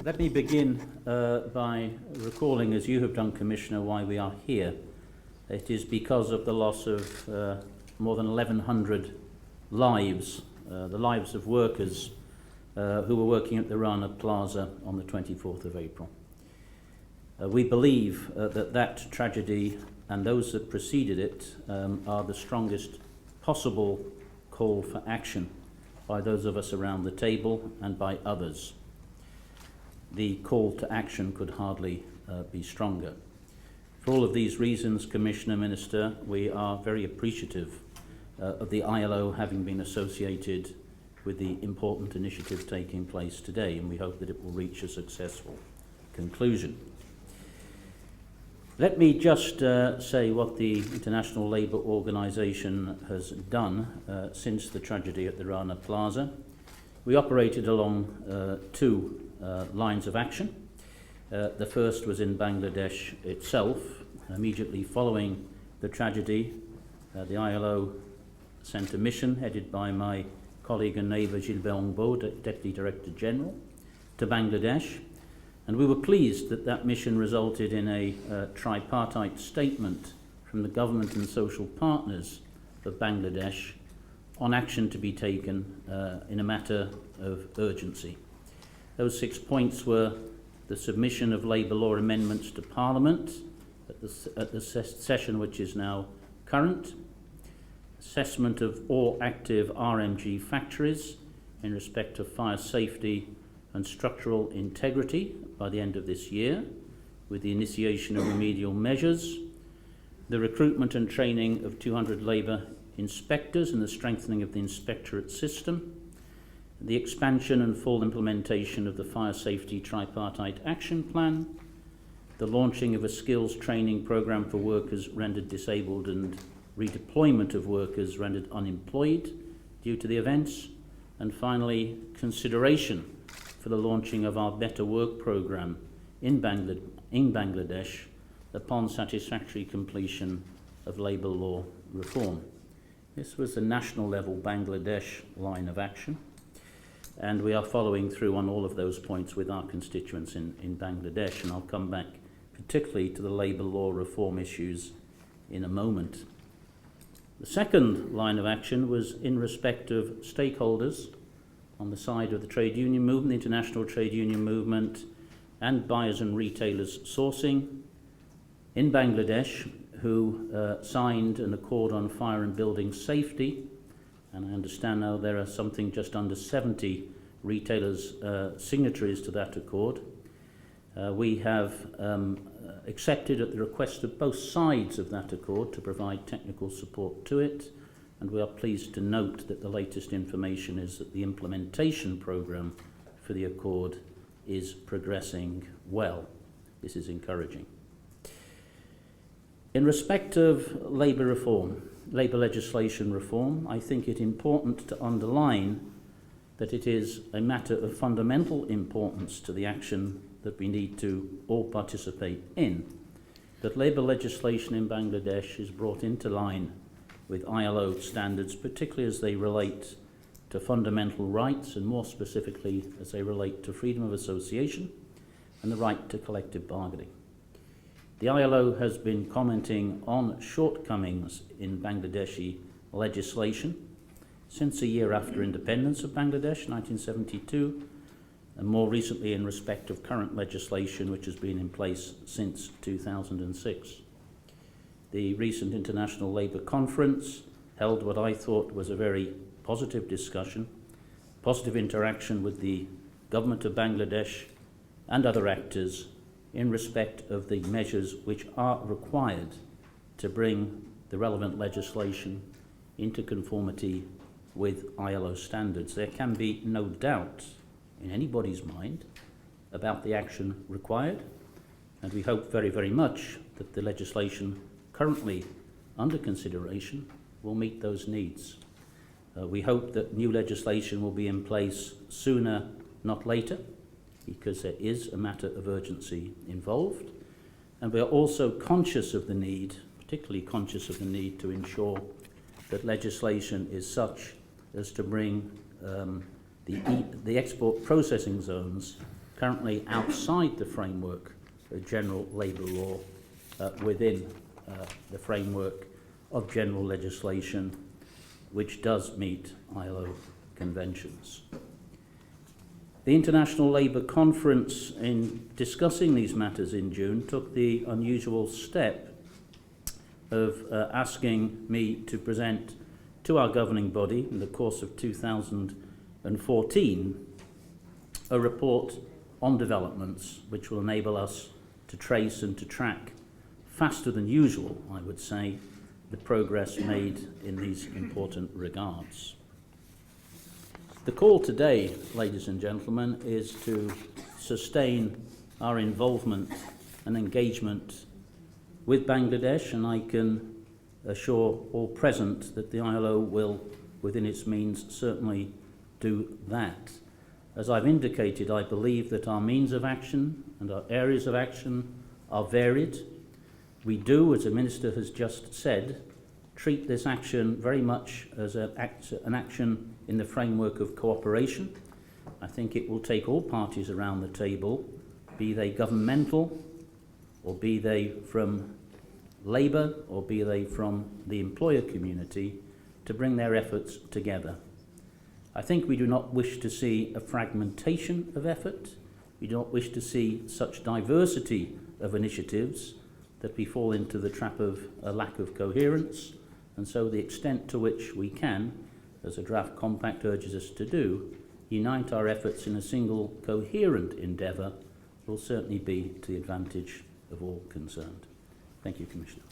Let me begin by recalling, as you have done, Commissioner, why we are here. It is because of the loss of more than 1,100 lives, the lives of workers who were working at the Rana Plaza on the 24th of April. We believe that tragedy and those that preceded it are the strongest possible call for action by those of us around the table and by others. The call to action could hardly be stronger. For all of these reasons, Commissioner, Minister, we are very appreciative of the ILO having been associated with the important initiative taking place today, and we hope that it will reach a successful conclusion. Let me just say what the International Labour Organization has done since the tragedy at the Rana Plaza. We operated along two lines of action. The first was in Bangladesh itself. Immediately following the tragedy, the ILO sent a mission headed by my colleague and neighbour Gilbert Ongbo, Deputy Director General, to Bangladesh. And we were pleased that that mission resulted in a tripartite statement from the government and social partners of Bangladesh on action to be taken in a matter of urgency. Those 6 points were the submission of labour law amendments to Parliament at the session which is now current, assessment of all active RMG factories in respect of fire safety and structural integrity by the end of this year, with the initiation of remedial measures, the recruitment and training of 200 labour inspectors and the strengthening of the inspectorate system, the expansion and full implementation of the Fire Safety Tripartite Action Plan, the launching of a skills training programme for workers rendered disabled and redeployment of workers rendered unemployed due to the events, and finally, consideration for the launching of our Better Work programme in Bangladesh upon satisfactory completion of labour law reform. This was the national level Bangladesh line of action, and we are following through on all of those points with our constituents in Bangladesh, and I'll come back particularly to the labour law reform issues in a moment. The second line of action was in respect of stakeholders on the side of the trade union movement, the international trade union movement, and buyers and retailers sourcing in Bangladesh who signed an accord on fire and building safety. And I understand now there are something just under 70 retailers' signatories to that accord. We have accepted at the request of both sides of that accord to provide technical support to it, and we are pleased to note that the latest information is that the implementation programme for the accord is progressing well. This is encouraging. In respect of labour reform, labour legislation reform, I think it important to underline that it is a matter of fundamental importance to the action that we need to all participate in, that labour legislation in Bangladesh is brought into line with ILO standards, particularly as they relate to fundamental rights and more specifically as they relate to freedom of association and the right to collective bargaining. The ILO has been commenting on shortcomings in Bangladeshi legislation since a year after independence of Bangladesh, 1972, and more recently in respect of current legislation which has been in place since 2006. The recent International Labour Conference held what I thought was a very positive discussion, positive interaction with the government of Bangladesh and other actors in respect of the measures which are required to bring the relevant legislation into conformity with ILO standards. There can be no doubt in anybody's mind about the action required, and we hope very, very much that the legislation currently under consideration will meet those needs. We hope that new legislation will be in place sooner, not later, because there is a matter of urgency involved. And we are also conscious of the need, particularly conscious of the need, to ensure that legislation is such as to bring the export processing zones currently outside the framework of general labour law within the framework of general legislation which does meet ILO conventions. The International Labour Conference, in discussing these matters in June, took the unusual step of asking me to present to our governing body in the course of 2014 a report on developments which will enable us to trace and to track faster than usual, I would say, the progress made in these important regards. The call today, ladies and gentlemen, is to sustain our involvement and engagement with Bangladesh, and I can assure all present that the ILO will, within its means, certainly do that. As I've indicated, I believe that our means of action and our areas of action are varied. We do, as the Minister has just said, treat this action very much as an action in the framework of cooperation. I think it will take all parties around the table, be they governmental, or be they from labour, or be they from the employer community, to bring their efforts together. I think we do not wish to see a fragmentation of effort. We do not wish to see such diversity of initiatives that we fall into the trap of a lack of coherence, and so the extent to which we can, as a draft compact urges us to do, unite our efforts in a single coherent endeavour will certainly be to the advantage of all concerned. Thank you, Commissioner.